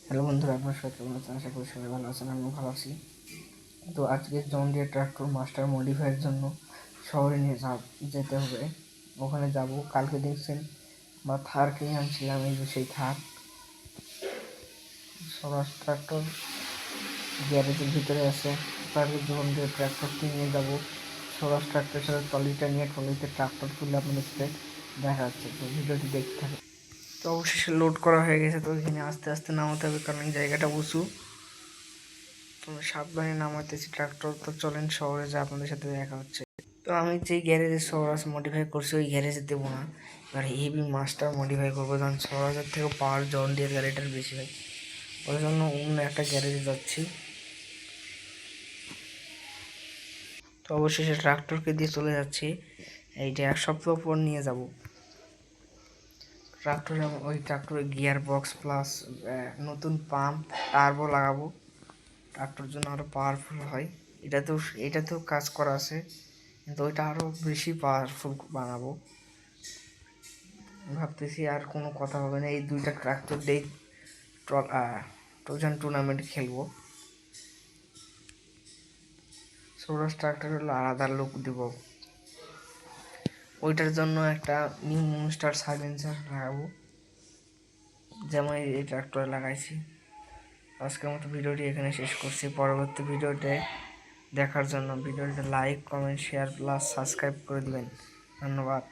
Hello বন্ধুরা, আপনার সাথে কেমন আছেন? আশা করি সবাই ভালো আছেন, আমিও ভালো আছি। তো আজকে জন ডিয়ার ট্রাক্টর মাস্টার মডিফাইয়ের জন্য শহরে নিয়ে যেতে হবে। ওখানে যাব। কালকে দেখছেন বা থার কিনে আনছিলাম, এই যে সেই থার। স্বরাজ ট্রাক্টর গ্যারেজের ভিতরে আছে। তারপরে জন ডিয়ার ট্রাক্টরটি নিয়ে যাব। স্বরাজ ট্রাক্টরের সাথে ট্রলিটা নিয়ে ট্রলিতে ট্রাক্টর তুলে আপনাদের সাথে দেখা যাচ্ছে। তো ভিডিওটি দেখতে থাকে। তো অবশেষে লোড করা হয়ে গেছে। তো এখানে আস্তে আস্তে নামাতে হবে, কারণ এই জায়গাটা উঁচু। তো সাবধানে নামাইতেছি ট্রাক্টর। তো চলেন শহরে যা, আপনাদের সাথে দেখা হচ্ছে। তো আমি যেই গ্যারেজে স্বরাজ মডিফাই করছি ওই গ্যারেজে দেবো না, এবার হেভি মাস্টার মডিফাই করবো, কারণ স্বরাজের থেকে পাওয়ার জন ডিয়ার গাড়িটার বেশি হয়। ওই জন্য অন্য একটা গ্যারেজে যাচ্ছি। তো অবশেষে ট্রাক্টরকে দিয়ে চলে যাচ্ছি। এইটা এক সপ্তাহ পর নিয়ে যাব। ওই ট্রাক্টরে গিয়ার বক্স প্লাস নতুন পাম্প টার্বো লাগাবো, ট্রাক্টর জন্য আরও পাওয়ারফুল হয়। এটাতেও কাজ করা আছে, কিন্তু ওইটা আরও বেশি পাওয়ারফুল বানাবো ভাবতেছি। আর কোনো কথা হবে না, এই দুইটা ট্রাক্টর দিয়ে ট্রোজান টুর্নামেন্ট খেলবো। সৌরাজ ট্রাক্টর হলো আলাদা লুক দিব। ওইটার জন্য একটা নিউ মনস্টার সাইলেন্সার লাগাবো, যেমন এই ট্রাক্টরে লাগাইছি। আজকের মতো ভিডিওটি এখানে শেষ করছি। পরবর্তী ভিডিওতে দেখার জন্য ভিডিওতে like, comment, share plus subscribe করে দেবেন। ধন্যবাদ।